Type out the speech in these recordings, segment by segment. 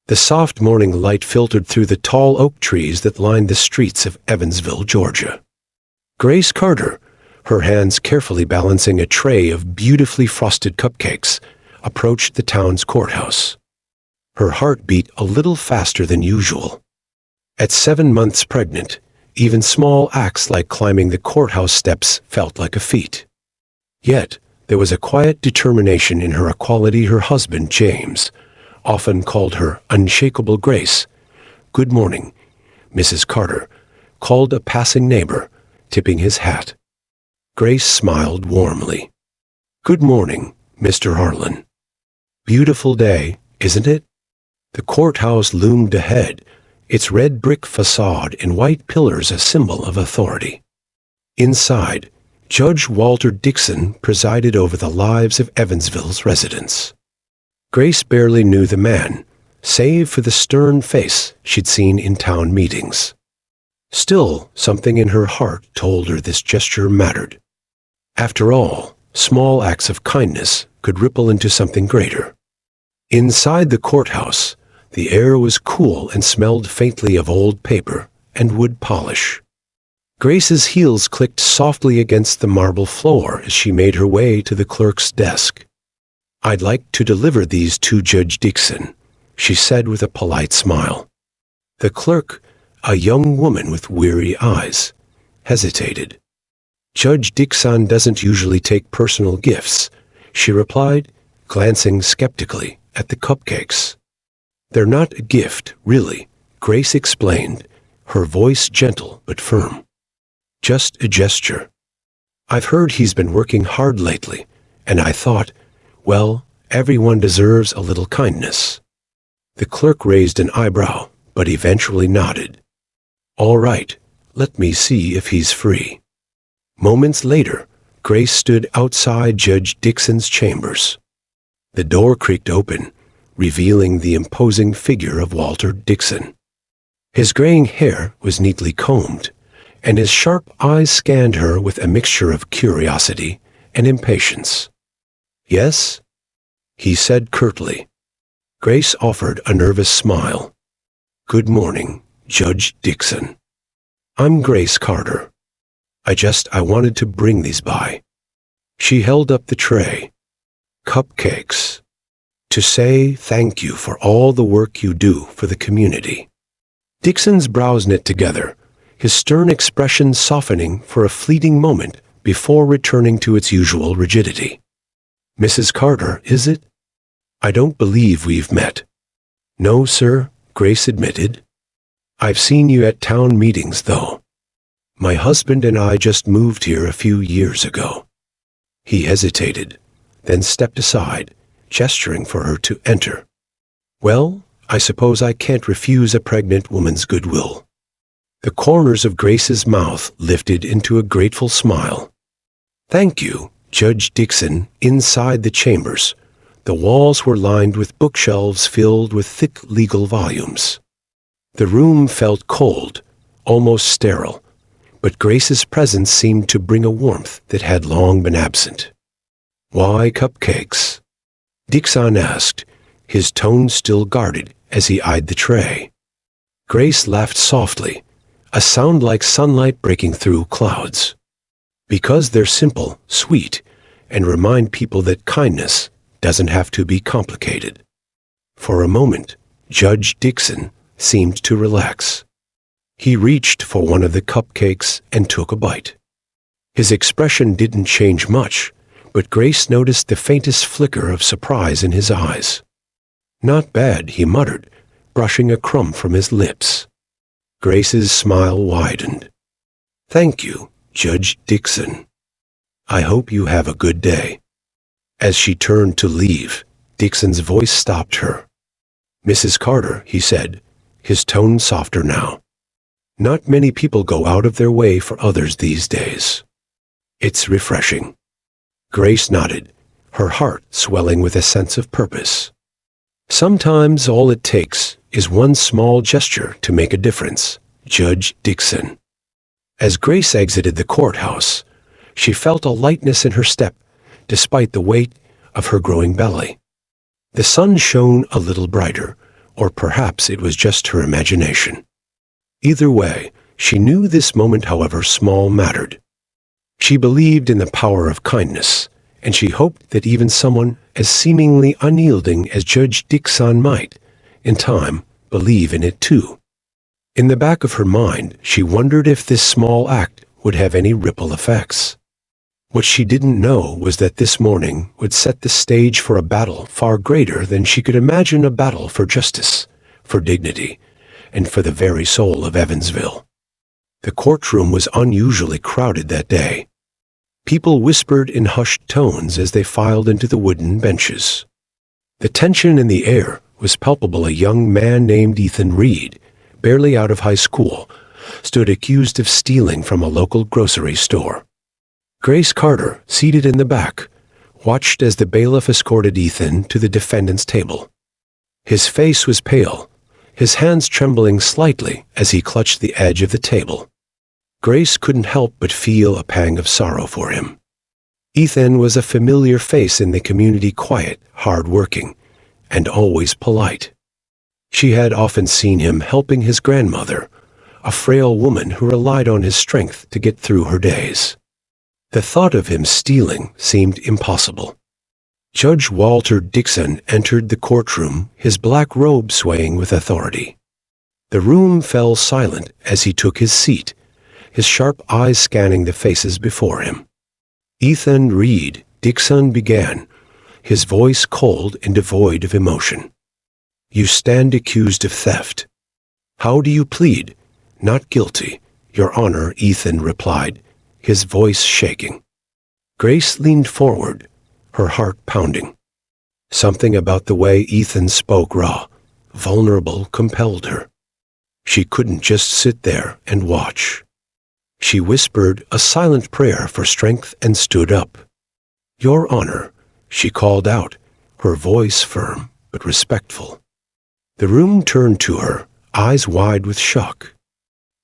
The soft morning light filtered through the tall oak trees that lined the streets of Evansville, Georgia. Grace Carter, her hands carefully balancing a tray of beautifully frosted cupcakes, approached the town's courthouse. Her heart beat a little faster than usual. At 7 months pregnant, even small acts like climbing the courthouse steps felt like a feat. Yet, there was a quiet determination in her, a quality her husband, James, often called her unshakable Grace. "Good morning, Mrs. Carter," called a passing neighbor, tipping his hat. Grace smiled warmly. "Good morning, Mr. Harlan. Beautiful day, isn't it?" The courthouse loomed ahead, its red brick facade and white pillars a symbol of authority. Inside, Judge Walter Dixon presided over the lives of Evansville's residents. Grace barely knew the man, save for the stern face she'd seen in town meetings. Still, something in her heart told her this gesture mattered. After all, small acts of kindness could ripple into something greater. Inside the courthouse, the air was cool and smelled faintly of old paper and wood polish. Grace's heels clicked softly against the marble floor as she made her way to the clerk's desk. "I'd like to deliver these to Judge Dixon," she said with a polite smile. The clerk, a young woman with weary eyes, hesitated. "Judge Dixon doesn't usually take personal gifts," she replied, glancing skeptically at the cupcakes. "They're not a gift, really," Grace explained, her voice gentle but firm. "Just a gesture. I've heard he's been working hard lately, and I thought, well, everyone deserves a little kindness." The clerk raised an eyebrow, but eventually nodded. "All right, let me see if he's free." Moments later, Grace stood outside Judge Dixon's chambers. The door creaked open, revealing the imposing figure of Walter Dixon. His graying hair was neatly combed, and his sharp eyes scanned her with a mixture of curiosity and impatience. "Yes?" he said curtly. Grace offered a nervous smile. "Good morning, Judge Dixon. I'm Grace Carter. I wanted to bring these by." She held up the tray. "Cupcakes. To say thank you for all the work you do for the community." Dixon's brows knit together, his stern expression softening for a fleeting moment before returning to its usual rigidity. "Mrs. Carter, is it? I don't believe we've met." "No, sir," Grace admitted. "I've seen you at town meetings, though. My husband and I just moved here a few years ago." He hesitated, then stepped aside, gesturing for her to enter. "Well, I suppose I can't refuse a pregnant woman's goodwill." The corners of Grace's mouth lifted into a grateful smile. "Thank you, Judge Dixon." Inside the chambers, the walls were lined with bookshelves filled with thick legal volumes. The room felt cold, almost sterile, but Grace's presence seemed to bring a warmth that had long been absent. "Why cupcakes?" Dixon asked, his tone still guarded as he eyed the tray. Grace laughed softly, a sound like sunlight breaking through clouds. "Because they're simple, sweet, and remind people that kindness doesn't have to be complicated." For a moment, Judge Dixon seemed to relax. He reached for one of the cupcakes and took a bite. His expression didn't change much, but Grace noticed the faintest flicker of surprise in his eyes. "Not bad," he muttered, brushing a crumb from his lips. Grace's smile widened. "Thank you, Judge Dixon. I hope you have a good day." As she turned to leave, Dixon's voice stopped her. "Mrs. Carter," he said, his tone softer now. "Not many people go out of their way for others these days. It's refreshing." Grace nodded, her heart swelling with a sense of purpose. Sometimes all it takes is one small gesture to make a difference, Judge Dixon. As Grace exited the courthouse, she felt a lightness in her step, despite the weight of her growing belly. The sun shone a little brighter, or perhaps it was just her imagination. Either way, she knew this moment, however small, mattered. She believed in the power of kindness, and she hoped that even someone as seemingly unyielding as Judge Dixon might, in time, believe in it too. In the back of her mind, she wondered if this small act would have any ripple effects. What she didn't know was that this morning would set the stage for a battle far greater than she could imagine, a battle for justice, for dignity, and for the very soul of Evansville. The courtroom was unusually crowded that day. People whispered in hushed tones as they filed into the wooden benches. The tension in the air was palpable. A young man named Ethan Reed, barely out of high school, stood accused of stealing from a local grocery store. Grace Carter, seated in the back, watched as the bailiff escorted Ethan to the defendant's table. His face was pale, his hands trembling slightly as he clutched the edge of the table. Grace couldn't help but feel a pang of sorrow for him. Ethan was a familiar face in the community, quiet, hard-working, and always polite. She had often seen him helping his grandmother, a frail woman who relied on his strength to get through her days. The thought of him stealing seemed impossible. Judge Walter Dixon entered the courtroom, his black robe swaying with authority. The room fell silent as he took his seat, his sharp eyes scanning the faces before him. "Ethan Reed," Dixon began, his voice cold and devoid of emotion. "You stand accused of theft. How do you plead?" "Not guilty, Your Honor," Ethan replied, his voice shaking. Grace leaned forward, her heart pounding. Something about the way Ethan spoke, raw, vulnerable, compelled her. She couldn't just sit there and watch. She whispered a silent prayer for strength and stood up. "Your Honor," she called out, her voice firm but respectful. The room turned to her, eyes wide with shock.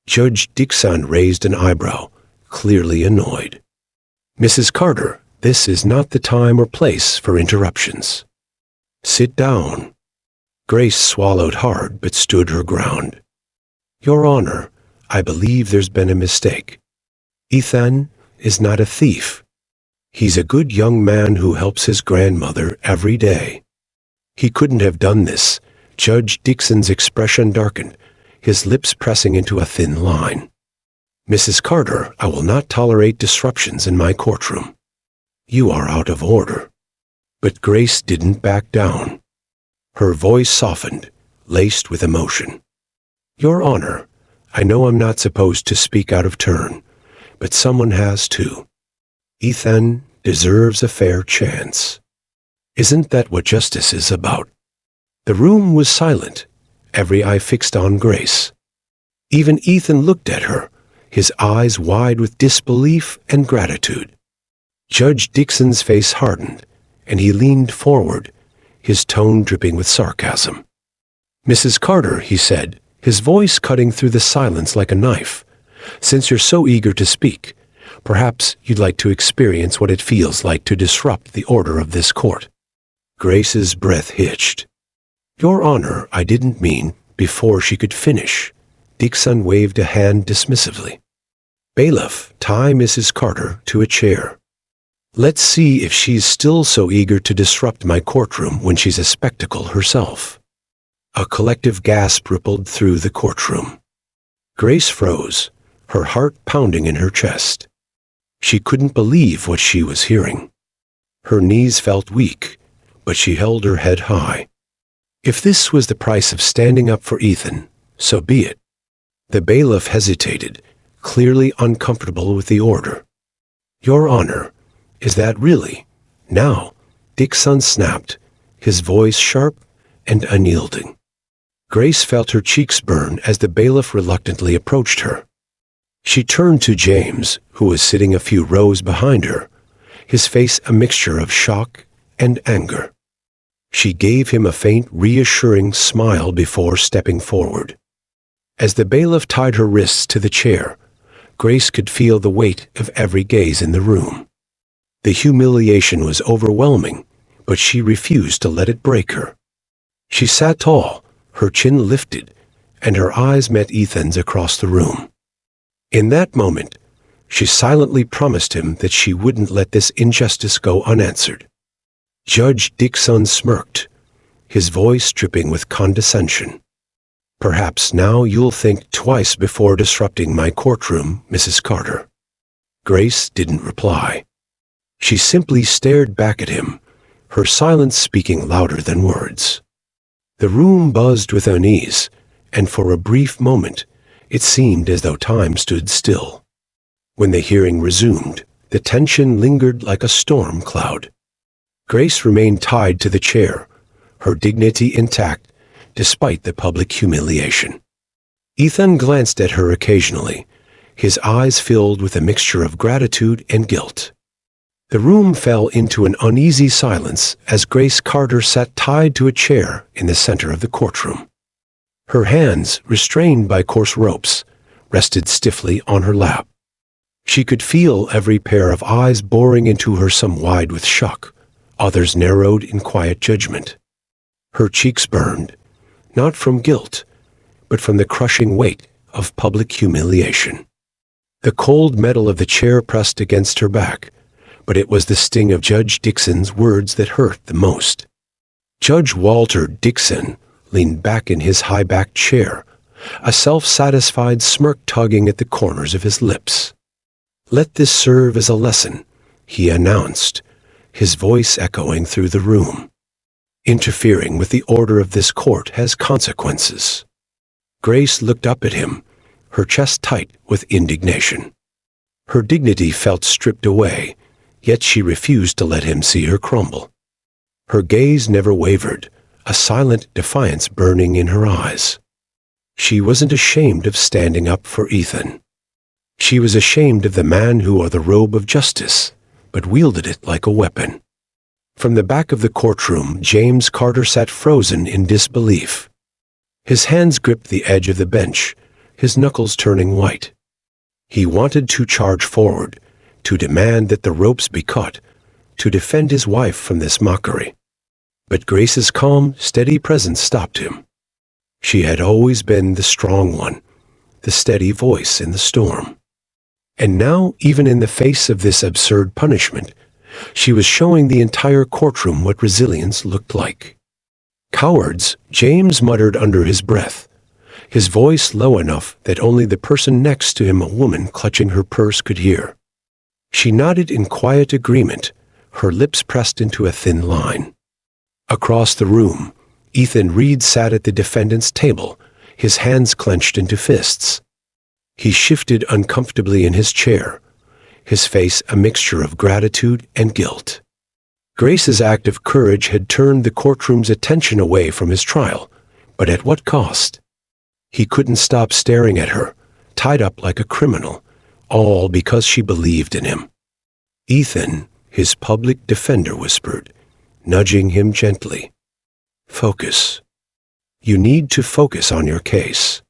Judge Dixon raised an eyebrow, clearly annoyed. "Mrs. Carter, this is not the time or place for interruptions. Sit down." Grace swallowed hard but stood her ground. "Your Honor, I believe there's been a mistake. Ethan is not a thief. He's a good young man who helps his grandmother every day. He couldn't have done this." Judge Dixon's expression darkened, his lips pressing into a thin line. "Mrs. Carter, I will not tolerate disruptions in my courtroom. You are out of order." But Grace didn't back down. Her voice softened, laced with emotion. "Your Honor, I know I'm not supposed to speak out of turn, but someone has to. Ethan deserves a fair chance. Isn't that what justice is about?" The room was silent, every eye fixed on Grace. Even Ethan looked at her, his eyes wide with disbelief and gratitude. Judge Dixon's face hardened, and he leaned forward, his tone dripping with sarcasm. "Mrs. Carter," he said, his voice cutting through the silence like a knife, "since you're so eager to speak, perhaps you'd like to experience what it feels like to disrupt the order of this court." Grace's breath hitched. "Your Honor, I didn't mean..." Before she could finish, Dixon waved a hand dismissively. "Bailiff, tie Mrs. Carter to a chair. Let's see if she's still so eager to disrupt my courtroom when she's a spectacle herself." A collective gasp rippled through the courtroom. Grace froze, her heart pounding in her chest. She couldn't believe what she was hearing. Her knees felt weak, but she held her head high. If this was the price of standing up for Ethan, so be it. The bailiff hesitated, clearly uncomfortable with the order. "Your Honor, is that really? Now?" Dixon snapped, his voice sharp and unyielding. Grace felt her cheeks burn as the bailiff reluctantly approached her. She turned to James, who was sitting a few rows behind her, his face a mixture of shock and anger. She gave him a faint, reassuring smile before stepping forward. As the bailiff tied her wrists to the chair, Grace could feel the weight of every gaze in the room. The humiliation was overwhelming, but she refused to let it break her. She sat tall, Her chin lifted, and her eyes met Ethan's across the room. In that moment, she silently promised him that she wouldn't let this injustice go unanswered. Judge Dixon smirked, his voice dripping with condescension. "Perhaps now you'll think twice before disrupting my courtroom, Mrs. Carter." Grace didn't reply. She simply stared back at him, her silence speaking louder than words. The room buzzed with unease, and for a brief moment, it seemed as though time stood still. When the hearing resumed, the tension lingered like a storm cloud. Grace remained tied to the chair, her dignity intact despite the public humiliation. Ethan glanced at her occasionally, his eyes filled with a mixture of gratitude and guilt. The room fell into an uneasy silence as Grace Carter sat tied to a chair in the center of the courtroom. Her hands, restrained by coarse ropes, rested stiffly on her lap. She could feel every pair of eyes boring into her, some wide with shock, others narrowed in quiet judgment. Her cheeks burned, not from guilt, but from the crushing weight of public humiliation. The cold metal of the chair pressed against her back, but it was the sting of Judge Dixon's words that hurt the most. Judge Walter Dixon leaned back in his high-backed chair, a self-satisfied smirk tugging at the corners of his lips. "Let this serve as a lesson," he announced, his voice echoing through the room. "Interfering with the order of this court has consequences." Grace looked up at him, her chest tight with indignation. Her dignity felt stripped away, yet she refused to let him see her crumble. Her gaze never wavered, a silent defiance burning in her eyes. She wasn't ashamed of standing up for Ethan. She was ashamed of the man who wore the robe of justice, but wielded it like a weapon. From the back of the courtroom, James Carter sat frozen in disbelief. His hands gripped the edge of the bench, his knuckles turning white. He wanted to charge forward, to demand that the ropes be cut, to defend his wife from this mockery. But Grace's calm, steady presence stopped him. She had always been the strong one, the steady voice in the storm. And now, even in the face of this absurd punishment, she was showing the entire courtroom what resilience looked like. "Cowards," James muttered under his breath, his voice low enough that only the person next to him, a woman clutching her purse, could hear. She nodded in quiet agreement, her lips pressed into a thin line. Across the room, Ethan Reed sat at the defendant's table, his hands clenched into fists. He shifted uncomfortably in his chair, his face a mixture of gratitude and guilt. Grace's act of courage had turned the courtroom's attention away from his trial, but at what cost? He couldn't stop staring at her, tied up like a criminal, all because she believed in him. "Ethan," his public defender whispered, nudging him gently. "Focus. You need to focus on your case."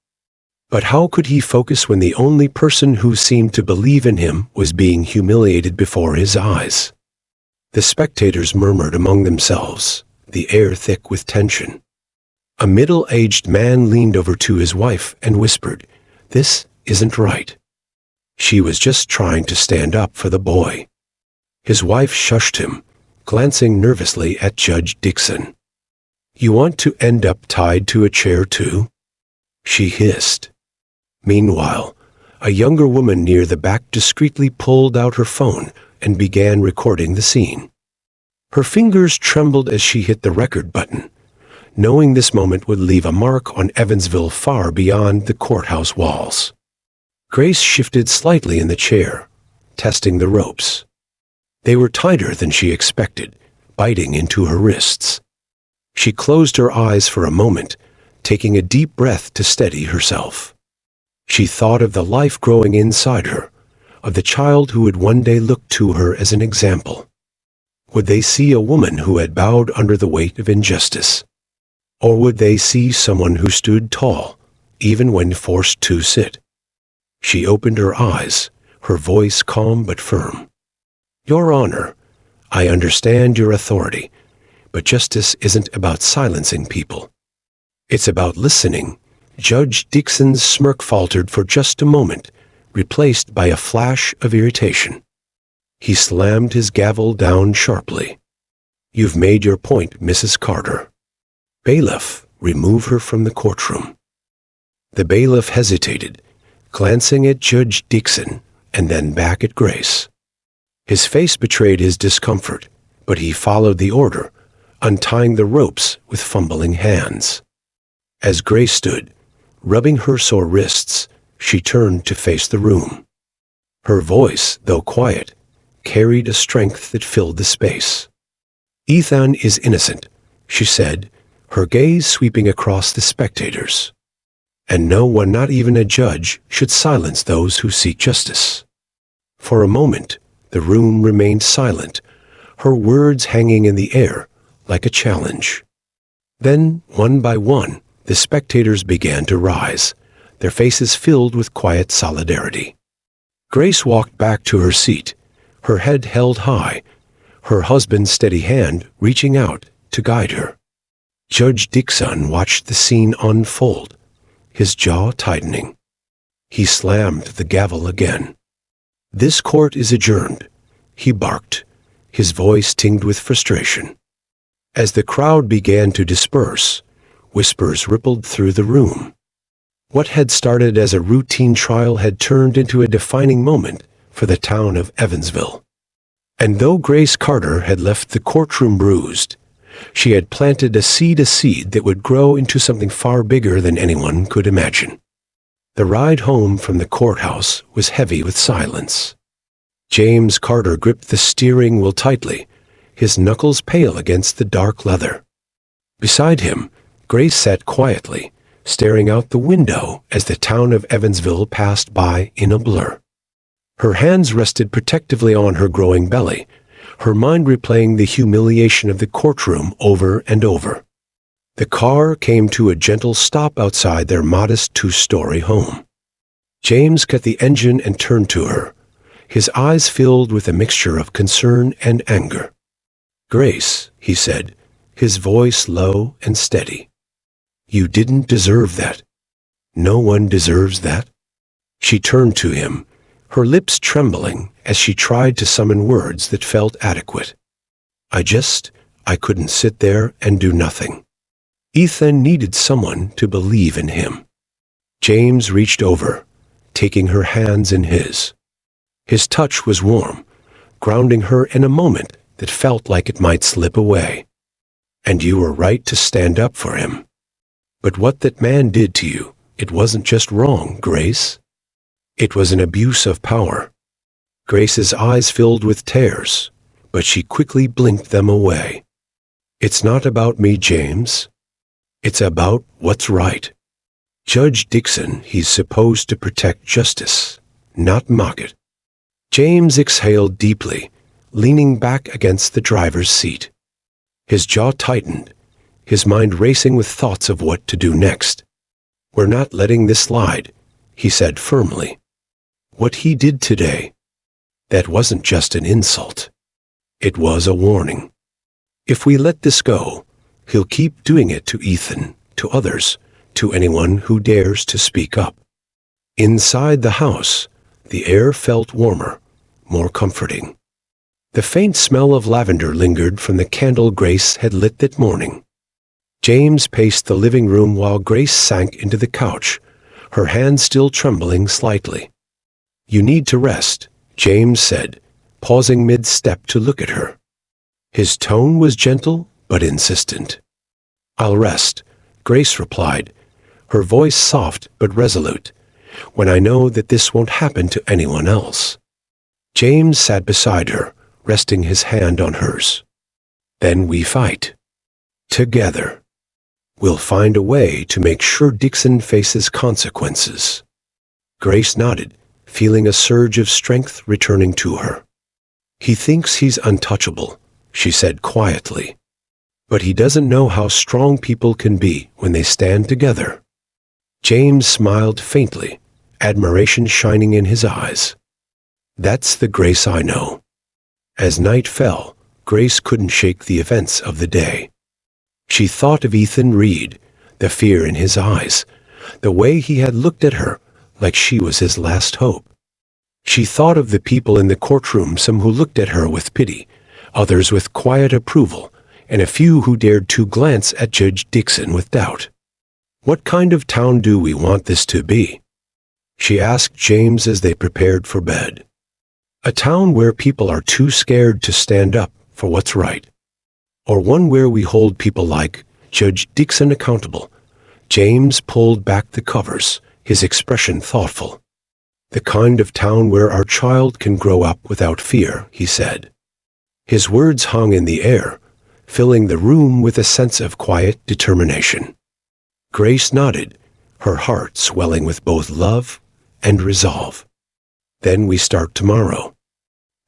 But how could he focus when the only person who seemed to believe in him was being humiliated before his eyes? The spectators murmured among themselves, the air thick with tension. A middle-aged man leaned over to his wife and whispered, "This isn't right." She was just trying to stand up for the boy. His wife shushed him, glancing nervously at Judge Dixon. "You want to end up tied to a chair too?" she hissed. Meanwhile, a younger woman near the back discreetly pulled out her phone and began recording the scene. Her fingers trembled as she hit the record button, knowing this moment would leave a mark on Evansville far beyond the courthouse walls. Grace shifted slightly in the chair, testing the ropes. They were tighter than she expected, biting into her wrists. She closed her eyes for a moment, taking a deep breath to steady herself. She thought of the life growing inside her, of the child who would one day look to her as an example. Would they see a woman who had bowed under the weight of injustice? Or would they see someone who stood tall, even when forced to sit? She opened her eyes, her voice calm but firm. "Your Honor, I understand your authority, but justice isn't about silencing people. It's about listening. Judge Dixon's smirk faltered for just a moment, replaced by a flash of irritation. He slammed his gavel down sharply. You've made your point, Mrs. Carter. Bailiff, remove her from the courtroom. The bailiff hesitated, glancing at Judge Dixon and then back at Grace. His face betrayed his discomfort, but he followed the order, untying the ropes with fumbling hands. As Grace stood, rubbing her sore wrists, she turned to face the room. Her voice, though quiet, carried a strength that filled the space. Ethan is innocent, she said, her gaze sweeping across the spectators. And no one, not even a judge, should silence those who seek justice. For a moment, the room remained silent, her words hanging in the air like a challenge. Then, one by one, the spectators began to rise, their faces filled with quiet solidarity. Grace walked back to her seat, her head held high, her husband's steady hand reaching out to guide her. Judge Dixon watched the scene unfold, his jaw tightening. He slammed the gavel again. This court is adjourned, he barked, his voice tinged with frustration. As the crowd began to disperse, whispers rippled through the room. What had started as a routine trial had turned into a defining moment for the town of Evansville. And though Grace Carter had left the courtroom bruised, she had planted a seed that would grow into something far bigger than anyone could imagine. The ride home from the courthouse was heavy with silence. James Carter gripped the steering wheel tightly, his knuckles pale against the dark leather. Beside him, Grace sat quietly, staring out the window as the town of Evansville passed by in a blur. Her hands rested protectively on her growing belly, her mind replaying the humiliation of the courtroom over and over. The car came to a gentle stop outside their modest two-story home. James cut the engine and turned to her, his eyes filled with a mixture of concern and anger. "Grace," he said, his voice low and steady. "You didn't deserve that. No one deserves that." She turned to him, her lips trembling as she tried to summon words that felt adequate. I couldn't sit there and do nothing. Ethan needed someone to believe in him." James reached over, taking her hands in his. His touch was warm, grounding her in a moment that felt like it might slip away. "And you were right to stand up for him. But what that man did to you, it wasn't just wrong, Grace. It was an abuse of power." Grace's eyes filled with tears, but she quickly blinked them away. "It's not about me, James. It's about what's right. Judge Dixon, he's supposed to protect justice, not mock it." James exhaled deeply, leaning back against the driver's seat. His jaw tightened, his mind racing with thoughts of what to do next. "We're not letting this slide," he said firmly. "What he did today, that wasn't just an insult. It was a warning. If we let this go, he'll keep doing it to Ethan, to others, to anyone who dares to speak up." Inside the house, the air felt warmer, more comforting. The faint smell of lavender lingered from the candle Grace had lit that morning. James paced the living room while Grace sank into the couch, her hands still trembling slightly. "You need to rest," James said, pausing mid-step to look at her. His tone was gentle but insistent. "I'll rest," Grace replied, her voice soft but resolute, "when I know that this won't happen to anyone else." James sat beside her, resting his hand on hers. "Then we fight. Together. We'll find a way to make sure Dixon faces consequences." Grace nodded, feeling a surge of strength returning to her. "He thinks he's untouchable," she said quietly. "But he doesn't know how strong people can be when they stand together." James smiled faintly, admiration shining in his eyes. "That's the Grace I know." As night fell, Grace couldn't shake the events of the day. She thought of Ethan Reed, the fear in his eyes, the way he had looked at her like she was his last hope. She thought of the people in the courtroom, some who looked at her with pity, others with quiet approval, and a few who dared to glance at Judge Dixon with doubt. "What kind of town do we want this to be?" she asked James as they prepared for bed. "A town where people are too scared to stand up for what's right? Or one where we hold people like Judge Dixon accountable?" James pulled back the covers, his expression thoughtful. "The kind of town where our child can grow up without fear," he said. His words hung in the air, filling the room with a sense of quiet determination. Grace nodded, her heart swelling with both love and resolve. "Then we start tomorrow."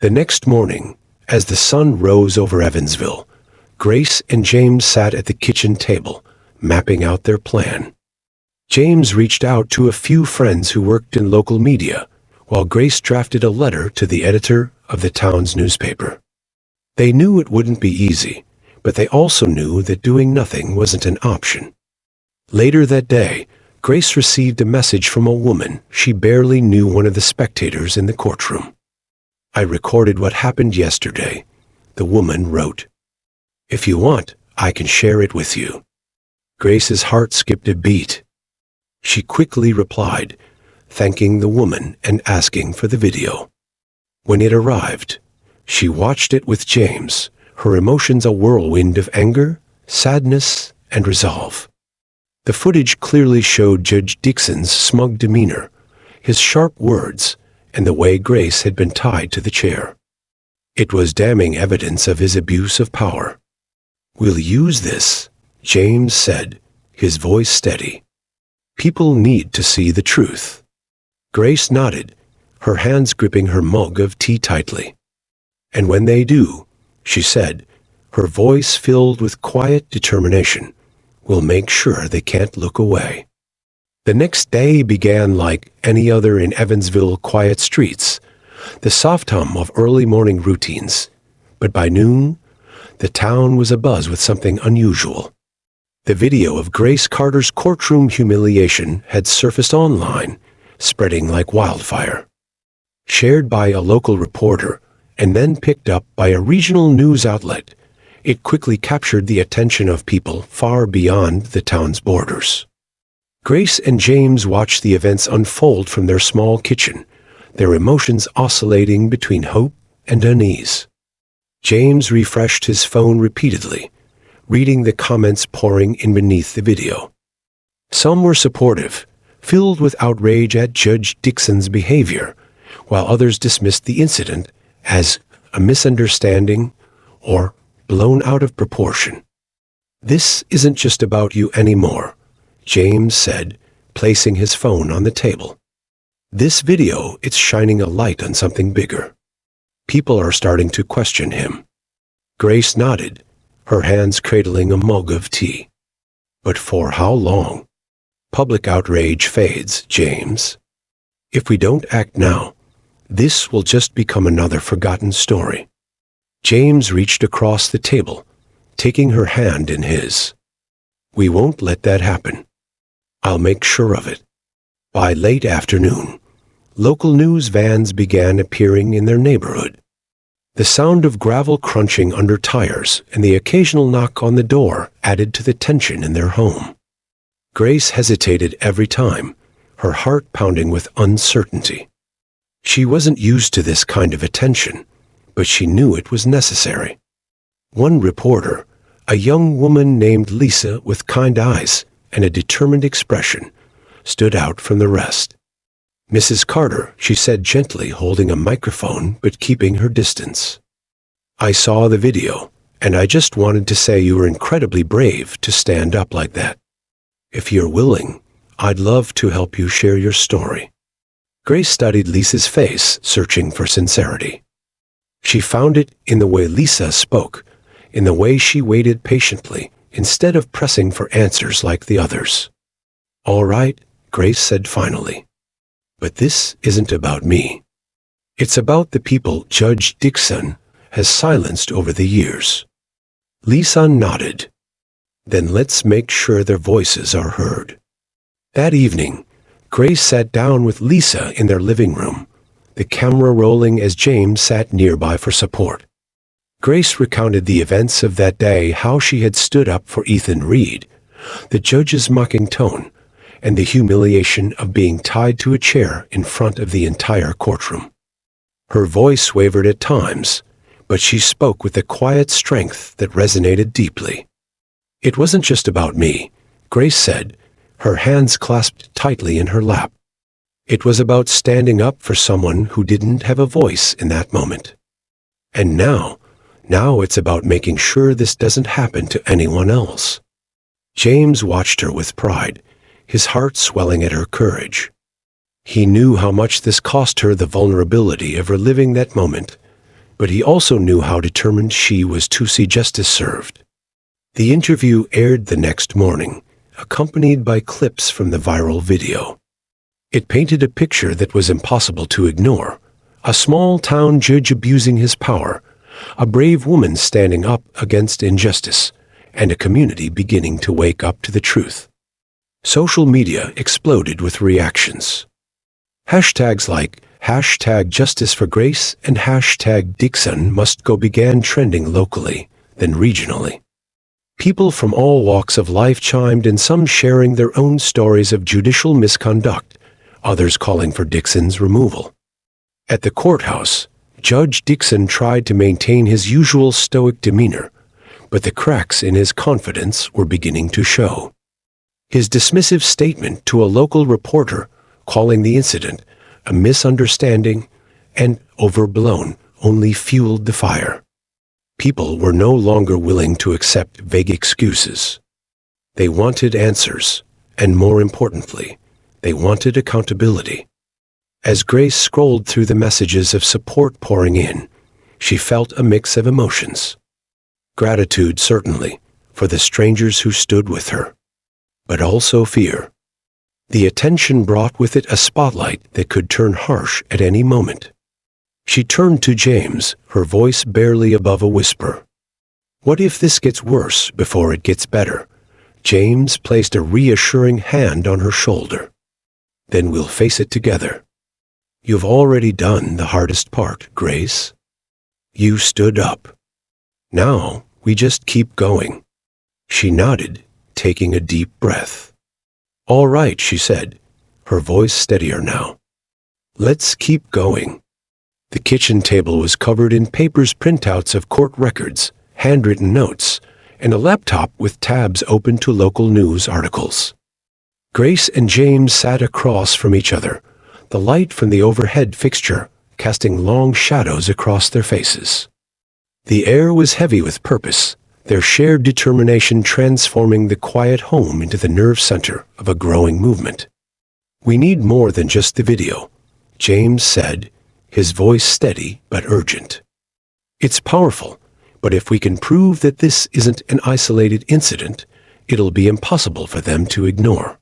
The next morning, as the sun rose over Evansville, Grace and James sat at the kitchen table, mapping out their plan. James reached out to a few friends who worked in local media, while Grace drafted a letter to the editor of the town's newspaper. They knew it wouldn't be easy, but they also knew that doing nothing wasn't an option. Later that day, Grace received a message from a woman she barely knew, one of the spectators in the courtroom. "I recorded what happened yesterday," the woman wrote. "If you want, I can share it with you." Grace's heart skipped a beat. She quickly replied, thanking the woman and asking for the video. When it arrived, she watched it with James, her emotions a whirlwind of anger, sadness, and resolve. The footage clearly showed Judge Dixon's smug demeanor, his sharp words, and the way Grace had been tied to the chair. It was damning evidence of his abuse of power. "We'll use this," James said, his voice steady. "People need to see the truth." Grace nodded, her hands gripping her mug of tea tightly. "And when they do," she said, her voice filled with quiet determination, "we'll make sure they can't look away." The next day began like any other in Evansville quiet streets, the soft hum of early morning routines. But by noon, the town was abuzz with something unusual. The video of Grace Carter's courtroom humiliation had surfaced online, spreading like wildfire. Shared by a local reporter and then picked up by a regional news outlet, it quickly captured the attention of people far beyond the town's borders. Grace and James watched the events unfold from their small kitchen, their emotions oscillating between hope and unease. James refreshed his phone repeatedly, reading the comments pouring in beneath the video. Some were supportive, filled with outrage at Judge Dixon's behavior, while others dismissed the incident as a misunderstanding or blown out of proportion. "This isn't just about you anymore," James said, placing his phone on the table. "This video, it's shining a light on something bigger. People are starting to question him." Grace nodded, her hands cradling a mug of tea. "But for how long? Public outrage fades, James. If we don't act now, this will just become another forgotten story." James reached across the table, taking her hand in his. "We won't let that happen. I'll make sure of it." By late afternoon, local news vans began appearing in their neighborhood. The sound of gravel crunching under tires and the occasional knock on the door added to the tension in their home. Grace hesitated every time, her heart pounding with uncertainty. She wasn't used to this kind of attention, but she knew it was necessary. One reporter, a young woman named Lisa with kind eyes and a determined expression, stood out from the rest. "Mrs. Carter," she said gently, holding a microphone but keeping her distance. "I saw the video, and I just wanted to say you were incredibly brave to stand up like that. If you're willing, I'd love to help you share your story." Grace studied Lisa's face, searching for sincerity. She found it in the way Lisa spoke, in the way she waited patiently, instead of pressing for answers like the others. "All right," Grace said finally. "But this isn't about me. It's about the people Judge Dixon has silenced over the years." Lisa nodded. Then let's make sure their voices are heard. That evening, Grace sat down with Lisa in their living room, the camera rolling as James sat nearby for support. Grace recounted the events of that day, how she had stood up for Ethan Reed, the judge's mocking tone, and the humiliation of being tied to a chair in front of the entire courtroom. Her voice wavered at times, but she spoke with a quiet strength that resonated deeply. "It wasn't just about me," Grace said, her hands clasped tightly in her lap. "It was about standing up for someone who didn't have a voice in that moment. And now it's about making sure this doesn't happen to anyone else." James watched her with pride, his heart swelling at her courage. He knew how much this cost her, the vulnerability of reliving that moment, but he also knew how determined she was to see justice served. The interview aired the next morning, accompanied by clips from the viral video. It painted a picture that was impossible to ignore: a small-town judge abusing his power, a brave woman standing up against injustice, and a community beginning to wake up to the truth. Social media exploded with reactions. Hashtags like #JusticeForGrace and #DixonMustGo began trending locally, then regionally. People from all walks of life chimed in, some sharing their own stories of judicial misconduct, others calling for Dixon's removal. At the courthouse, Judge Dixon tried to maintain his usual stoic demeanor, but the cracks in his confidence were beginning to show. His dismissive statement to a local reporter, calling the incident a misunderstanding and overblown, only fueled the fire. People were no longer willing to accept vague excuses. They wanted answers, and more importantly, they wanted accountability. As Grace scrolled through the messages of support pouring in, she felt a mix of emotions. Gratitude, certainly, for the strangers who stood with her, but also fear. The attention brought with it a spotlight that could turn harsh at any moment. She turned to James, her voice barely above a whisper. "What if this gets worse before it gets better?" James placed a reassuring hand on her shoulder. "Then we'll face it together. You've already done the hardest part, Grace. You stood up. Now we just keep going." She nodded, taking a deep breath. "All right," she said, her voice steadier now. "Let's keep going." The kitchen table was covered in papers, printouts of court records, handwritten notes, and a laptop with tabs open to local news articles. Grace and James sat across from each other, the light from the overhead fixture casting long shadows across their faces. The air was heavy with purpose, their shared determination transforming the quiet home into the nerve center of a growing movement. "We need more than just the video," James said, his voice steady but urgent. "It's powerful, but if we can prove that this isn't an isolated incident, it'll be impossible for them to ignore."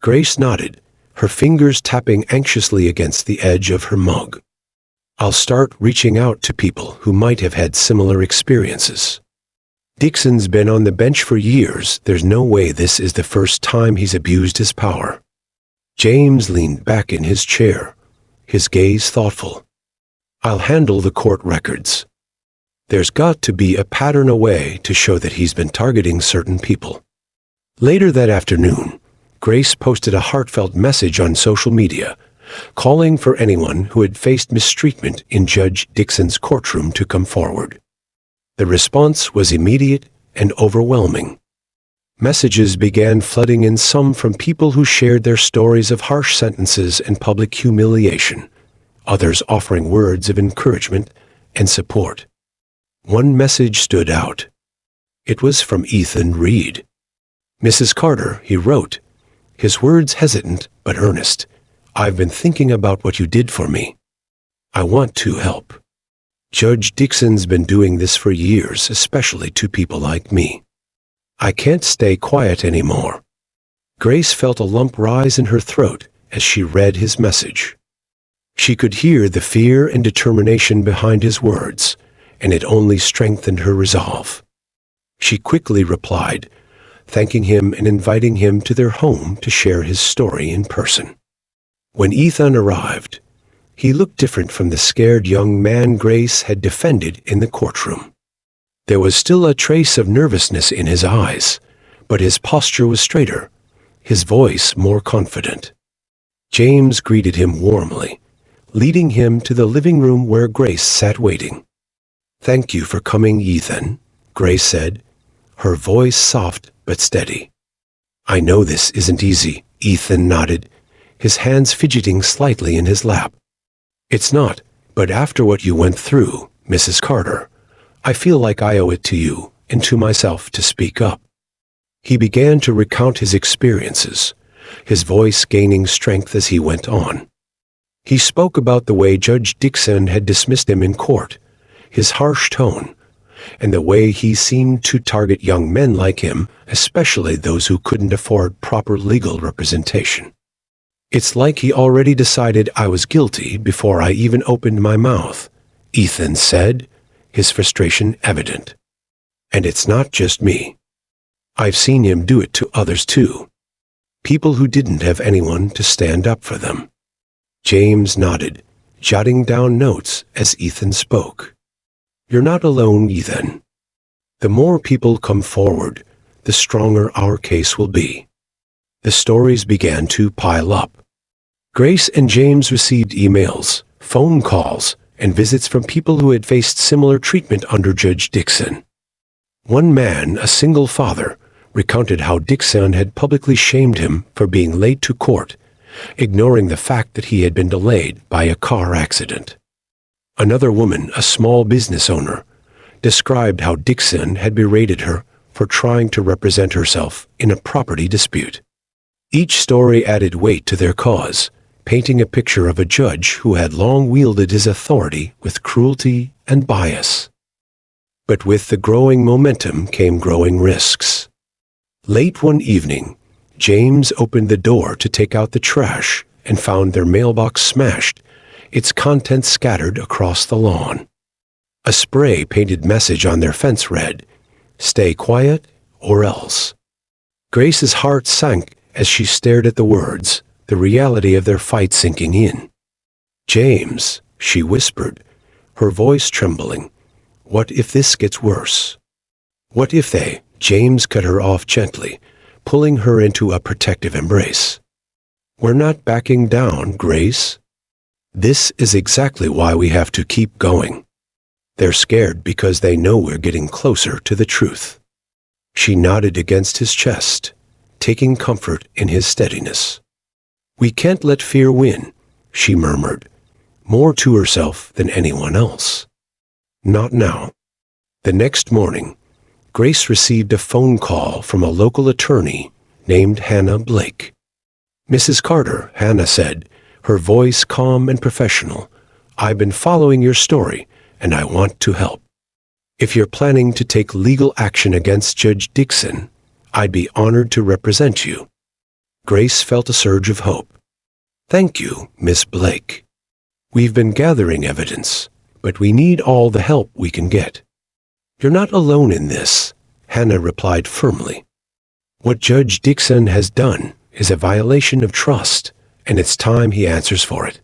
Grace nodded, her fingers tapping anxiously against the edge of her mug. "I'll start reaching out to people who might have had similar experiences. Dixon's been on the bench for years. There's no way this is the first time he's abused his power." James leaned back in his chair, his gaze thoughtful. "I'll handle the court records. There's got to be a pattern, a way to show that he's been targeting certain people." Later that afternoon, Grace posted a heartfelt message on social media, calling for anyone who had faced mistreatment in Judge Dixon's courtroom to come forward. The response was immediate and overwhelming. Messages began flooding in, some from people who shared their stories of harsh sentences and public humiliation, others offering words of encouragement and support. One message stood out. It was from Ethan Reed. "Mrs. Carter," he wrote, his words hesitant but earnest, "I've been thinking about what you did for me. I want to help. Judge Dixon's been doing this for years, especially to people like me. I can't stay quiet anymore." Grace felt a lump rise in her throat as she read his message. She could hear the fear and determination behind his words, and it only strengthened her resolve. She quickly replied, thanking him and inviting him to their home to share his story in person. When Ethan arrived, he looked different from the scared young man Grace had defended in the courtroom. There was still a trace of nervousness in his eyes, but his posture was straighter, his voice more confident. James greeted him warmly, leading him to the living room where Grace sat waiting. "Thank you for coming, Ethan," Grace said, her voice soft but steady. "I know this isn't easy," Ethan nodded, his hands fidgeting slightly in his lap. "It's not, but after what you went through, Mrs. Carter, I feel like I owe it to you and to myself to speak up." He began to recount his experiences, his voice gaining strength as he went on. He spoke about the way Judge Dixon had dismissed him in court, his harsh tone, and the way he seemed to target young men like him, especially those who couldn't afford proper legal representation. "It's like he already decided I was guilty before I even opened my mouth," Ethan said, his frustration evident. "And it's not just me. I've seen him do it to others too. People who didn't have anyone to stand up for them." James nodded, jotting down notes as Ethan spoke. "You're not alone, Ethan. The more people come forward, the stronger our case will be." The stories began to pile up. Grace and James received emails, phone calls, and visits from people who had faced similar treatment under Judge Dixon. One man, a single father, recounted how Dixon had publicly shamed him for being late to court, ignoring the fact that he had been delayed by a car accident. Another woman, a small business owner, described how Dixon had berated her for trying to represent herself in a property dispute. Each story added weight to their cause, painting a picture of a judge who had long wielded his authority with cruelty and bias. But with the growing momentum came growing risks. Late one evening, James opened the door to take out the trash and found their mailbox smashed, its contents scattered across the lawn. A spray-painted message on their fence read, "Stay quiet or else." Grace's heart sank as she stared at the words, the reality of their fight sinking in. "James," she whispered, her voice trembling, "what if this gets worse? What if they—" James cut her off gently, pulling her into a protective embrace. "We're not backing down, Grace. This is exactly why we have to keep going. They're scared because they know we're getting closer to the truth." She nodded against his chest, taking comfort in his steadiness. "We can't let fear win," she murmured, more to herself than anyone else. "Not now." The next morning, Grace received a phone call from a local attorney named Hannah Blake. "Mrs. Carter," Hannah said, her voice calm and professional, "I've been following your story, and I want to help. If you're planning to take legal action against Judge Dixon, I'd be honored to represent you." Grace felt a surge of hope. "Thank you, Miss Blake. We've been gathering evidence, but we need all the help we can get." "You're not alone in this," Hannah replied firmly. "What Judge Dixon has done is a violation of trust, and it's time he answers for it."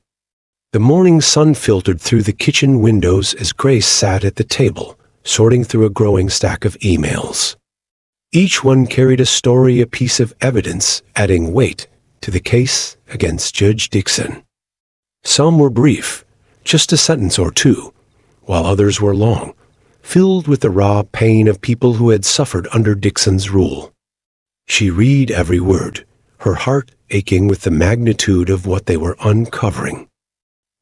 The morning sun filtered through the kitchen windows as Grace sat at the table, sorting through a growing stack of emails. Each one carried a story, a piece of evidence, adding weight to the case against Judge Dixon. Some were brief, just a sentence or two, while others were long, filled with the raw pain of people who had suffered under Dixon's rule. She read every word, her heart aching with the magnitude of what they were uncovering.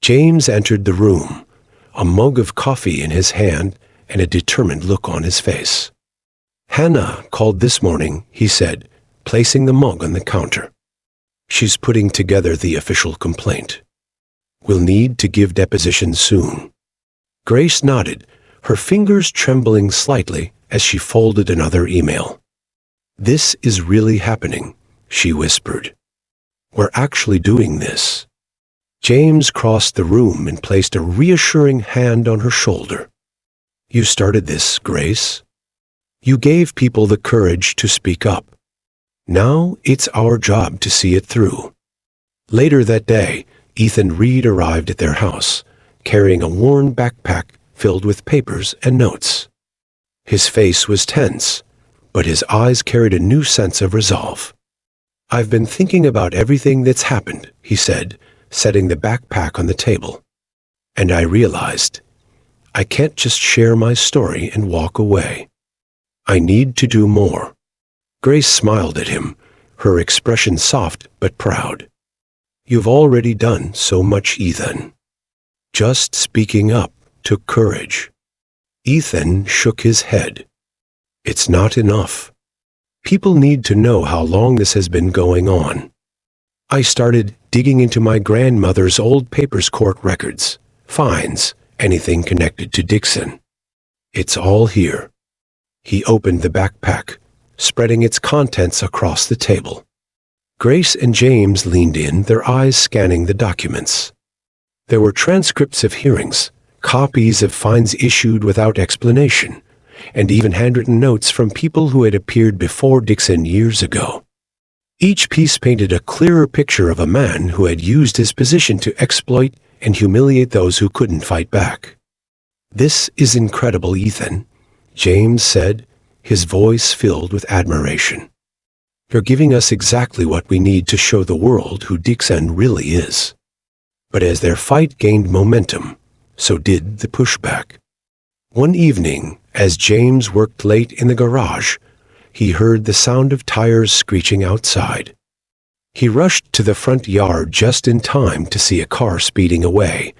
James entered the room, a mug of coffee in his hand and a determined look on his face. "Hannah called this morning," he said, placing the mug on the counter. "She's putting together the official complaint. We'll need to give deposition soon." Grace nodded, her fingers trembling slightly as she folded another email. "This is really happening," she whispered. "We're actually doing this." James crossed the room and placed a reassuring hand on her shoulder. "You started this, Grace. You gave people the courage to speak up. Now it's our job to see it through. Later that day, Ethan Reed arrived at their house, carrying a worn backpack filled with papers and notes. His face was tense, but his eyes carried a new sense of resolve. "I've been thinking about everything that's happened," he said, setting the backpack on the table. "And I realized I can't just share my story and walk away. I need to do more." Grace smiled at him, her expression soft but proud. "You've already done so much, Ethan." Just speaking up took courage. Ethan shook his head. "It's not enough. People need to know how long this has been going on." I started digging into my grandmother's old papers, court records, fines, anything connected to Dixon. It's all here. He opened the backpack, spreading its contents across the table. Grace and James leaned in, their eyes scanning the documents. There were transcripts of hearings, copies of fines issued without explanation, and even handwritten notes from people who had appeared before Dixon years ago. Each piece painted a clearer picture of a man who had used his position to exploit and humiliate those who couldn't fight back. "This is incredible, Ethan," James said, his voice filled with admiration. "You're giving us exactly what we need to show the world who Dixon really is." But as their fight gained momentum, so did the pushback. One evening, as James worked late in the garage, he heard the sound of tires screeching outside. He rushed to the front yard just in time to see a car speeding away,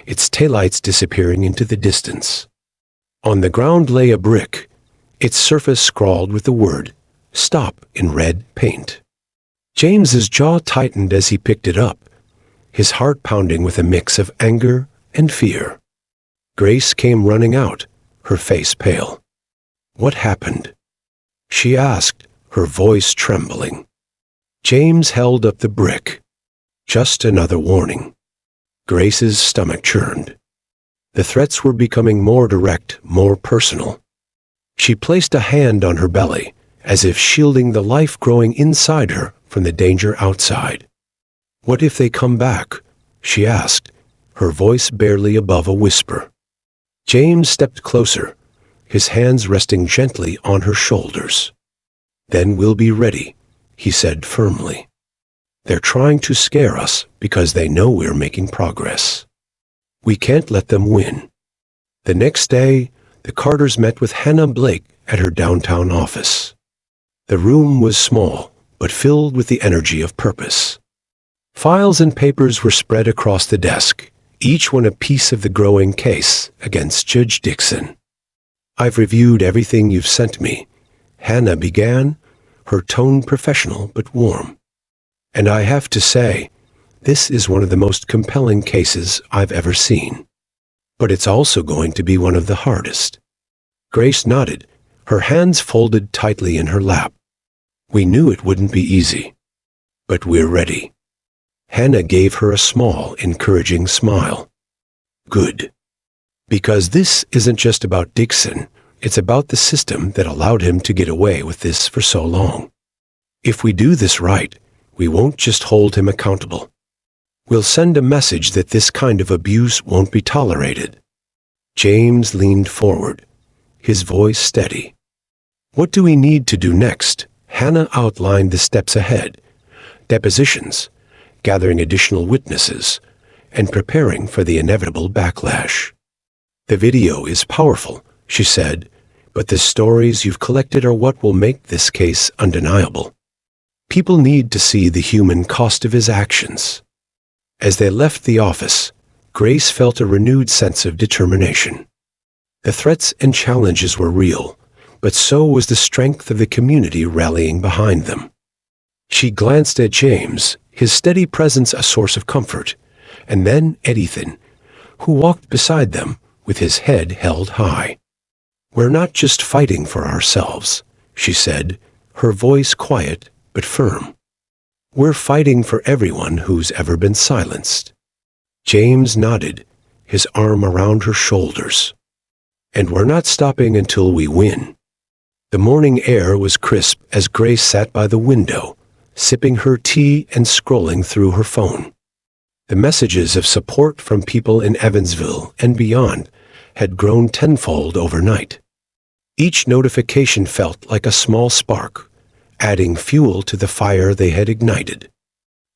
its taillights disappearing into the distance. On the ground lay a brick, its surface scrawled with the word, "Stop," in red paint. James's jaw tightened as he picked it up, his heart pounding with a mix of anger and fear. Grace came running out, her face pale. "What happened?" she asked, her voice trembling. James held up the brick. "Just another warning." Grace's stomach churned. The threats were becoming more direct, more personal. She placed a hand on her belly, as if shielding the life growing inside her from the danger outside. "What if they come back?" she asked, her voice barely above a whisper. James stepped closer, his hands resting gently on her shoulders. "Then we'll be ready," he said firmly. "They're trying to scare us because they know we're making progress. We can't let them win." The next day, the Carters met with Hannah Blake at her downtown office. The room was small, but filled with the energy of purpose. Files and papers were spread across the desk, each one a piece of the growing case against Judge Dixon. "I've reviewed everything you've sent me," Hannah began, her tone professional but warm. "And I have to say, this is one of the most compelling cases I've ever seen. But it's also going to be one of the hardest." Grace nodded, her hands folded tightly in her lap. "We knew it wouldn't be easy. But we're ready." Hannah gave her a small, encouraging smile. "Good. Because this isn't just about Dixon, it's about the system that allowed him to get away with this for so long. If we do this right, we won't just hold him accountable. We'll send a message that this kind of abuse won't be tolerated." James leaned forward, his voice steady. "What do we need to do next?" Hannah outlined the steps ahead: depositions, gathering additional witnesses, and preparing for the inevitable backlash. "The video is powerful," she said, "but the stories you've collected are what will make this case undeniable. People need to see the human cost of his actions." As they left the office, Grace felt a renewed sense of determination. The threats and challenges were real, but so was the strength of the community rallying behind them. She glanced at James, his steady presence a source of comfort, and then at Ethan, who walked beside them with his head held high. "We're not just fighting for ourselves," she said, her voice quiet but firm. "We're fighting for everyone who's ever been silenced." James nodded, his arm around her shoulders. "And we're not stopping until we win." The morning air was crisp as Grace sat by the window, sipping her tea and scrolling through her phone. The messages of support from people in Evansville and beyond had grown tenfold overnight. Each notification felt like a small spark, adding fuel to the fire they had ignited.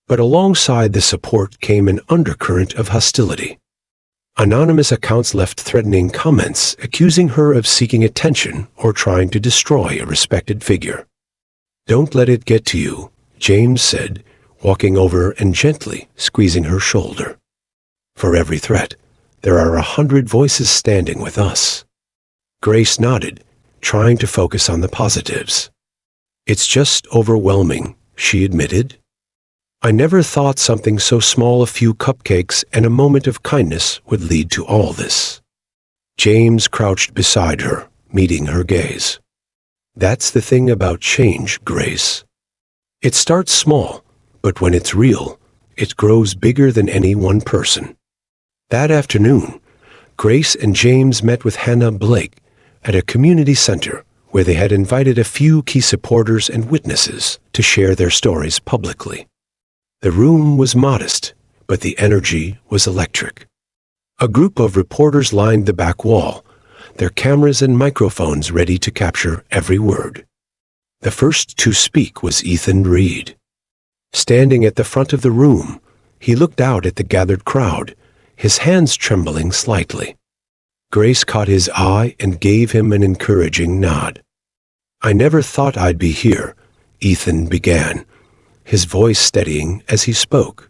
But alongside the support came an undercurrent of hostility. Anonymous accounts left threatening comments accusing her of seeking attention or trying to destroy a respected figure. "Don't let it get to you," James said, walking over and gently squeezing her shoulder. "For every threat, there are 100 voices standing with us." Grace nodded, trying to focus on the positives. "It's just overwhelming," she admitted. "I never thought something so small, a few cupcakes and a moment of kindness, would lead to all this." James crouched beside her, meeting her gaze. "That's the thing about change, Grace. It starts small, but when it's real, it grows bigger than any one person." That afternoon, Grace and James met with Hannah Blake at a community center where they had invited a few key supporters and witnesses to share their stories publicly. The room was modest, but the energy was electric. A group of reporters lined the back wall, their cameras and microphones ready to capture every word. The first to speak was Ethan Reed. Standing at the front of the room, he looked out at the gathered crowd, his hands trembling slightly. Grace caught his eye and gave him an encouraging nod. "I never thought I'd be here," Ethan began, his voice steadying as he spoke.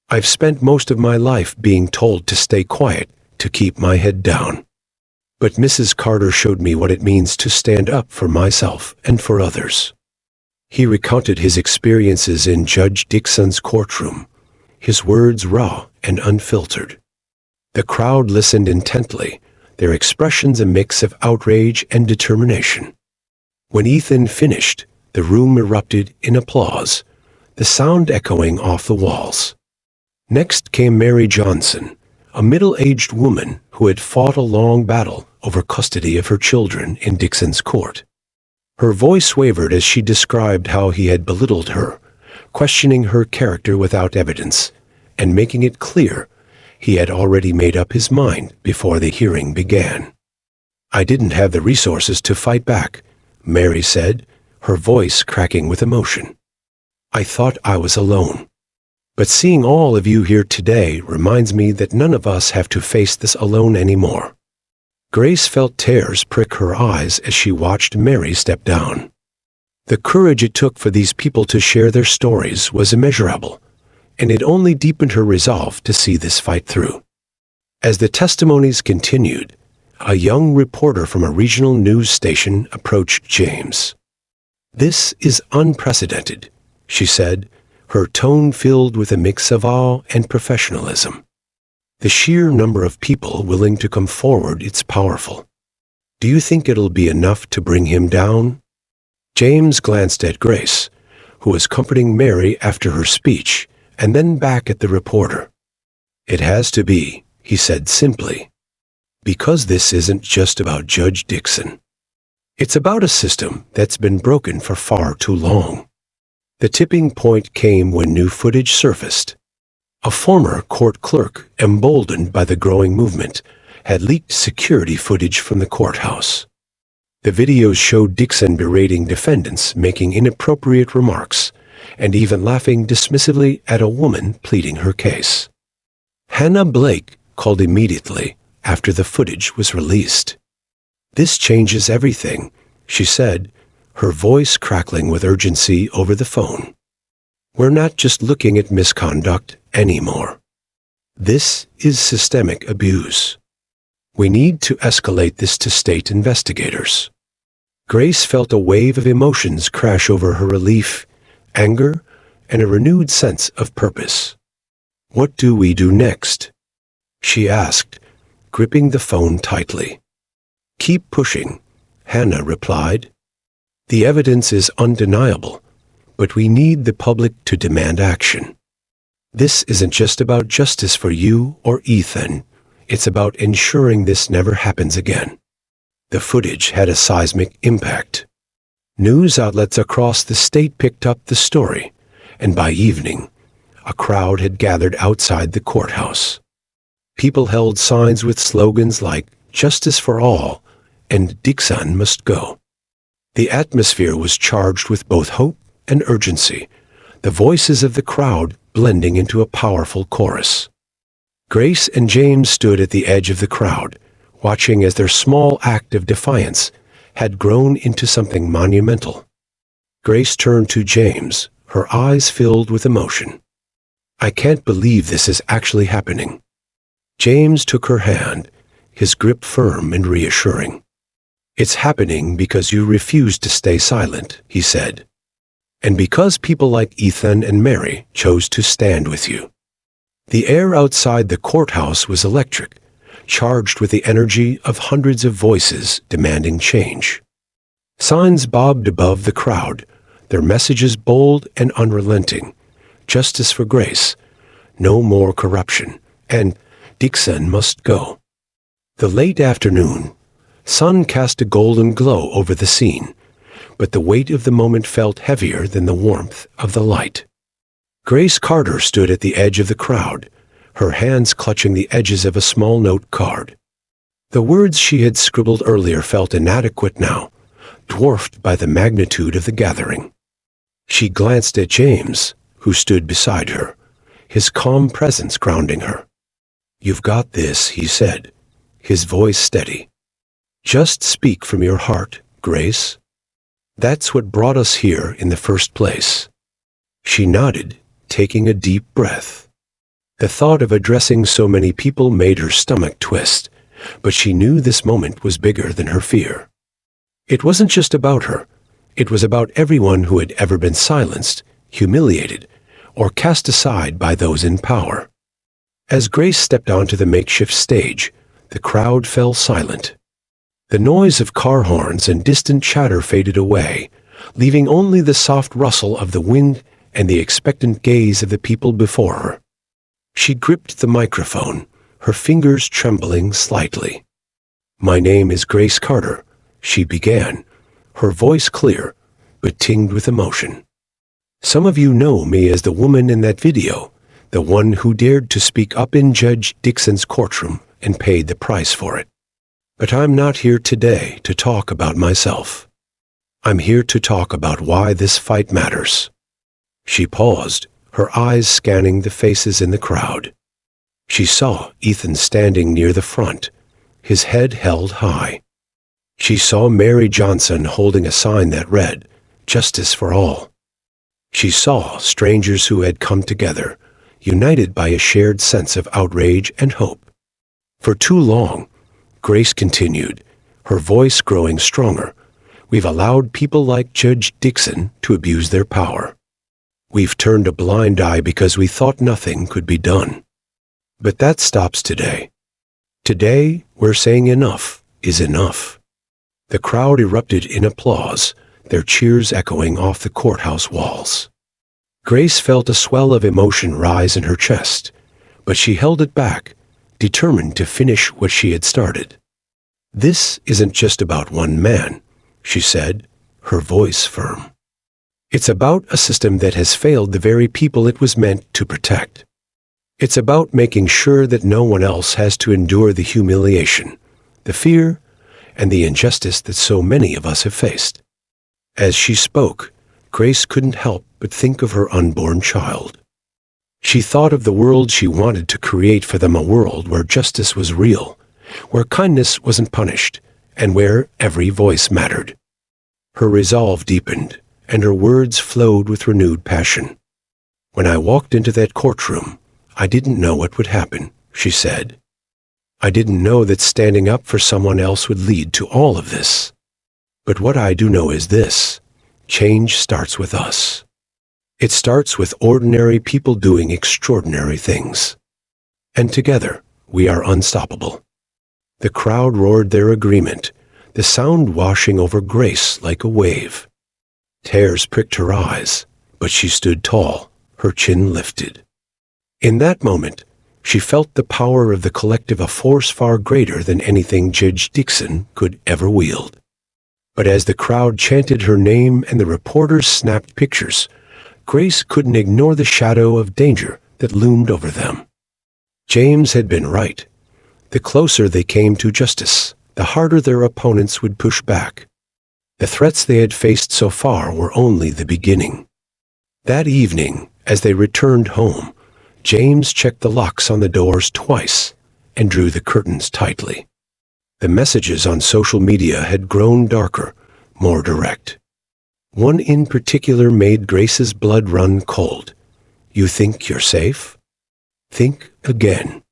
"I've spent most of my life being told to stay quiet, to keep my head down. But Mrs. Carter showed me what it means to stand up for myself and for others." He recounted his experiences in Judge Dixon's courtroom, his words raw and unfiltered. The crowd listened intently, their expressions a mix of outrage and determination. When Ethan finished, the room erupted in applause, the sound echoing off the walls. Next came Mary Johnson, a middle-aged woman who had fought a long battle over custody of her children in Dixon's court. Her voice wavered as she described how he had belittled her, questioning her character without evidence, and making it clear he had already made up his mind before the hearing began. "I didn't have the resources to fight back," Mary said, her voice cracking with emotion. "I thought I was alone. But seeing all of you here today reminds me that none of us have to face this alone anymore." Grace felt tears prick her eyes as she watched Mary step down. The courage it took for these people to share their stories was immeasurable, and it only deepened her resolve to see this fight through. As the testimonies continued, a young reporter from a regional news station approached James. "This is unprecedented," she said, her tone filled with a mix of awe and professionalism. "The sheer number of people willing to come forward, it's powerful. Do you think it'll be enough to bring him down?" James glanced at Grace, who was comforting Mary after her speech, and then back at the reporter. "It has to be," he said simply, "because this isn't just about Judge Dixon. It's about a system that's been broken for far too long." The tipping point came when new footage surfaced. A former court clerk, emboldened by the growing movement, had leaked security footage from the courthouse. The videos showed Dixon berating defendants, making inappropriate remarks, and even laughing dismissively at a woman pleading her case. Hannah Blake called immediately after the footage was released. "This changes everything," she said, her voice crackling with urgency over the phone. "We're not just looking at misconduct anymore. This is systemic abuse. We need to escalate this to state investigators." Grace felt a wave of emotions crash over her: relief, anger, and a renewed sense of purpose. "What do we do next?" she asked, gripping the phone tightly. "Keep pushing," Hannah replied. "The evidence is undeniable, but we need the public to demand action. This isn't just about justice for you or Ethan. It's about ensuring this never happens again." The footage had a seismic impact. News outlets across the state picked up the story, and by evening, a crowd had gathered outside the courthouse. People held signs with slogans like "Justice for All" and "Dixon must go." The atmosphere was charged with both hope and urgency, the voices of the crowd blending into a powerful chorus. Grace and James stood at the edge of the crowd, watching as their small act of defiance had grown into something monumental. Grace turned to James, her eyes filled with emotion. "I can't believe this is actually happening." James took her hand, his grip firm and reassuring. "It's happening because you refused to stay silent," he said. "And because people like Ethan and Mary chose to stand with you." The air outside the courthouse was electric, charged with the energy of hundreds of voices demanding change. Signs bobbed above the crowd, their messages bold and unrelenting. "Justice for Grace," "No more corruption," and "Dixon must go." The late afternoon sun cast a golden glow over the scene, but the weight of the moment felt heavier than the warmth of the light. Grace Carter stood at the edge of the crowd, her hands clutching the edges of a small note card. The words she had scribbled earlier felt inadequate now, dwarfed by the magnitude of the gathering. She glanced at James, who stood beside her, his calm presence grounding her. "You've got this," he said, his voice steady. "Just speak from your heart, Grace. That's what brought us here in the first place." She nodded, taking a deep breath. The thought of addressing so many people made her stomach twist, but she knew this moment was bigger than her fear. It wasn't just about her. It was about everyone who had ever been silenced, humiliated, or cast aside by those in power. As Grace stepped onto the makeshift stage, the crowd fell silent. The noise of car horns and distant chatter faded away, leaving only the soft rustle of the wind and the expectant gaze of the people before her. She gripped the microphone, her fingers trembling slightly. "My name is Grace Carter," she began, her voice clear, but tinged with emotion. "Some of you know me as the woman in that video, the one who dared to speak up in Judge Dixon's courtroom and paid the price for it. But I'm not here today to talk about myself. I'm here to talk about why this fight matters." She paused, her eyes scanning the faces in the crowd. She saw Ethan standing near the front, his head held high. She saw Mary Johnson holding a sign that read, "Justice for All." She saw strangers who had come together, united by a shared sense of outrage and hope. For too long, Grace continued, her voice growing stronger, we've allowed people like Judge Dixon to abuse their power. We've turned a blind eye because we thought nothing could be done. But that stops today. Today, we're saying enough is enough. The crowd erupted in applause, their cheers echoing off the courthouse walls. Grace felt a swell of emotion rise in her chest, but she held it back, determined to finish what she had started. "This isn't just about one man," she said, her voice firm. "It's about a system that has failed the very people it was meant to protect. It's about making sure that no one else has to endure the humiliation, the fear, and the injustice that so many of us have faced." As she spoke, Grace couldn't help but think of her unborn child. She thought of the world she wanted to create for them, a world where justice was real, where kindness wasn't punished, and where every voice mattered. Her resolve deepened, and her words flowed with renewed passion. "When I walked into that courtroom, I didn't know what would happen," she said. "I didn't know that standing up for someone else would lead to all of this. But what I do know is this: change starts with us. It starts with ordinary people doing extraordinary things. And together, we are unstoppable." The crowd roared their agreement, the sound washing over Grace like a wave. Tears pricked her eyes, but she stood tall, her chin lifted. In that moment, she felt the power of the collective, a force far greater than anything Judge Dixon could ever wield. But as the crowd chanted her name and the reporters snapped pictures, Grace couldn't ignore the shadow of danger that loomed over them. James had been right. The closer they came to justice, the harder their opponents would push back. The threats they had faced so far were only the beginning. That evening, as they returned home, James checked the locks on the doors twice and drew the curtains tightly. The messages on social media had grown darker, more direct. One in particular made Grace's blood run cold. "You think you're safe? Think again.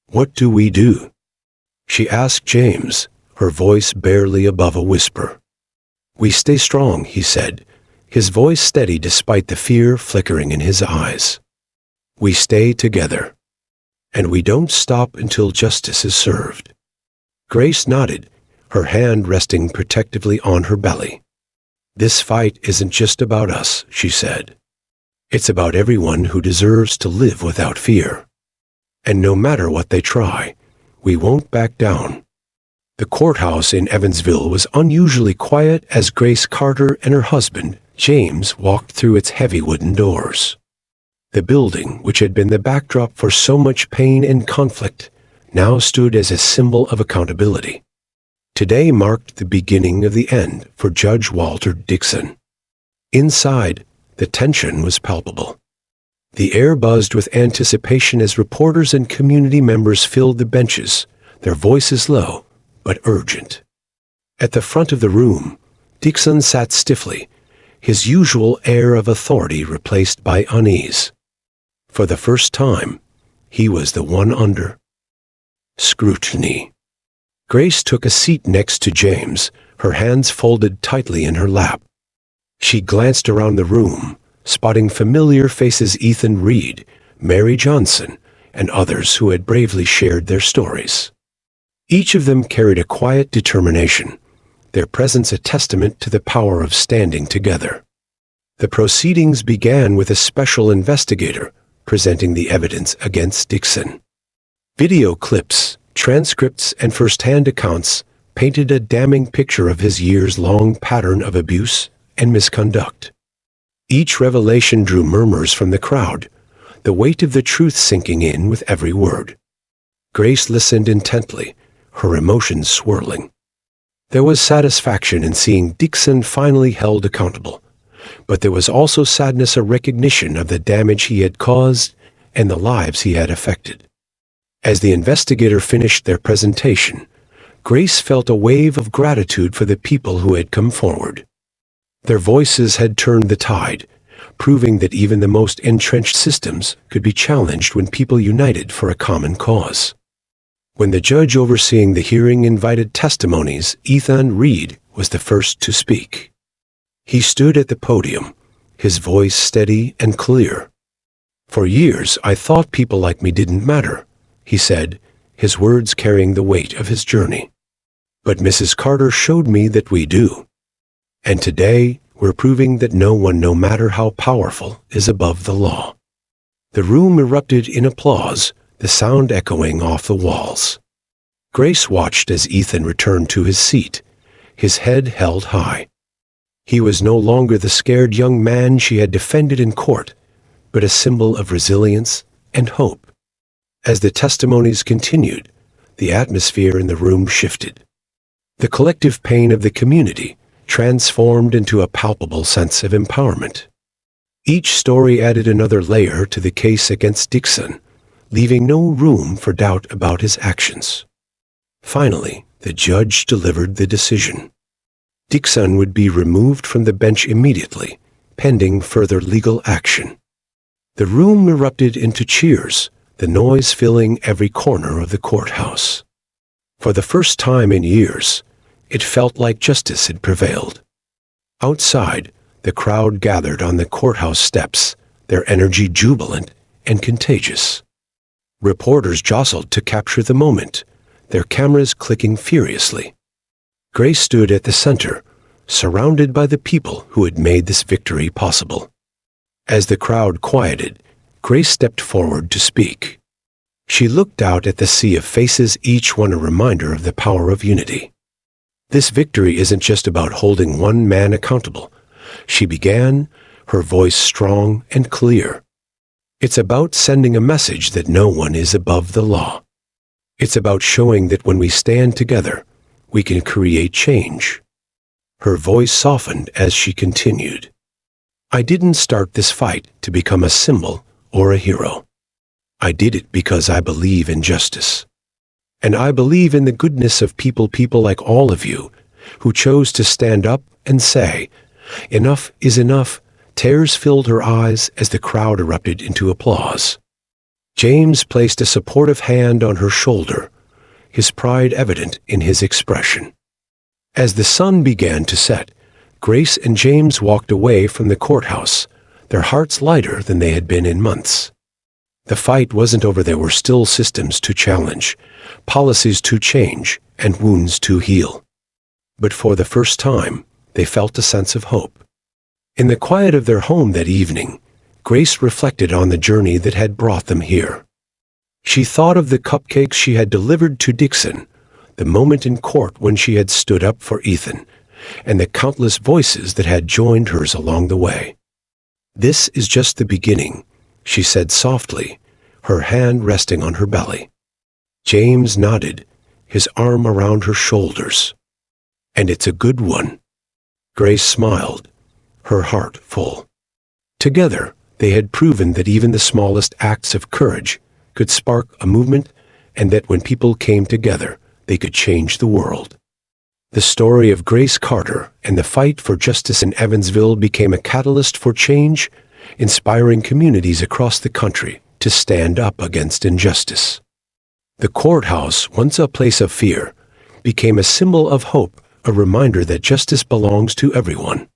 What do we do?" she asked James, her voice barely above a whisper. "We stay strong," he said, his voice steady despite the fear flickering in his eyes. "We stay together. And we don't stop until justice is served." Grace nodded, her hand resting protectively on her belly. "This fight isn't just about us," she said. "It's about everyone who deserves to live without fear. And no matter what they try, we won't back down." The courthouse in Evansville was unusually quiet as Grace Carter and her husband, James, walked through its heavy wooden doors. The building, which had been the backdrop for so much pain and conflict, now stood as a symbol of accountability. Today marked the beginning of the end for Judge Walter Dixon. Inside, the tension was palpable. The air buzzed with anticipation as reporters and community members filled the benches, their voices low but urgent. At the front of the room, Dixon sat stiffly, his usual air of authority replaced by unease. For the first time, he was the one under scrutiny. Grace took a seat next to James, her hands folded tightly in her lap. She glanced around the room, spotting familiar faces: Ethan Reed, Mary Johnson, and others who had bravely shared their stories. Each of them carried a quiet determination, their presence a testament to the power of standing together. The proceedings began with a special investigator presenting the evidence against Dixon. Video clips, transcripts, and first-hand accounts painted a damning picture of his years-long pattern of abuse and misconduct. Each revelation drew murmurs from the crowd, the weight of the truth sinking in with every word. Grace listened intently, her emotions swirling. There was satisfaction in seeing Dixon finally held accountable, but there was also sadness, a recognition of the damage he had caused and the lives he had affected. As the investigator finished their presentation, Grace felt a wave of gratitude for the people who had come forward. Their voices had turned the tide, proving that even the most entrenched systems could be challenged when people united for a common cause. When the judge overseeing the hearing invited testimonies, Ethan Reed was the first to speak. He stood at the podium, his voice steady and clear. "For years, I thought people like me didn't matter," he said, his words carrying the weight of his journey. "But Mrs. Carter showed me that we do. And today, we're proving that no one, no matter how powerful, is above the law." The room erupted in applause, the sound echoing off the walls. Grace watched as Ethan returned to his seat, his head held high. He was no longer the scared young man she had defended in court, but a symbol of resilience and hope. As the testimonies continued, the atmosphere in the room shifted. The collective pain of the community transformed into a palpable sense of empowerment. Each story added another layer to the case against Dixon, leaving no room for doubt about his actions. Finally, the judge delivered the decision. Dixon would be removed from the bench immediately, pending further legal action. The room erupted into cheers, the noise filling every corner of the courthouse. For the first time in years, it felt like justice had prevailed. Outside, the crowd gathered on the courthouse steps, their energy jubilant and contagious. Reporters jostled to capture the moment, their cameras clicking furiously. Grace stood at the center, surrounded by the people who had made this victory possible. As the crowd quieted, Grace stepped forward to speak. She looked out at the sea of faces, each one a reminder of the power of unity. This victory isn't just about holding one man accountable, she began, her voice strong and clear. It's about sending a message that no one is above the law. It's about showing that when we stand together, we can create change. Her voice softened as she continued. I didn't start this fight to become a symbol or a hero. I did it because I believe in justice. And I believe in the goodness of people like all of you, who chose to stand up and say, enough is enough. Tears filled her eyes as the crowd erupted into applause. James placed a supportive hand on her shoulder, his pride evident in his expression. As the sun began to set, Grace and James walked away from the courthouse, their hearts lighter than they had been in months. The fight wasn't over. There were still systems to challenge, policies to change, and wounds to heal. But for the first time, they felt a sense of hope. In the quiet of their home that evening, Grace reflected on the journey that had brought them here. She thought of the cupcakes she had delivered to Dixon, the moment in court when she had stood up for Ethan, and the countless voices that had joined hers along the way. This is just the beginning, she said softly, her hand resting on her belly. James nodded, his arm around her shoulders. And it's a good one. Grace smiled, her heart full. Together, they had proven that even the smallest acts of courage could spark a movement, and that when people came together, they could change the world. The story of Grace Carter and the fight for justice in Evansville became a catalyst for change, inspiring communities across the country to stand up against injustice. The courthouse, once a place of fear, became a symbol of hope, a reminder that justice belongs to everyone.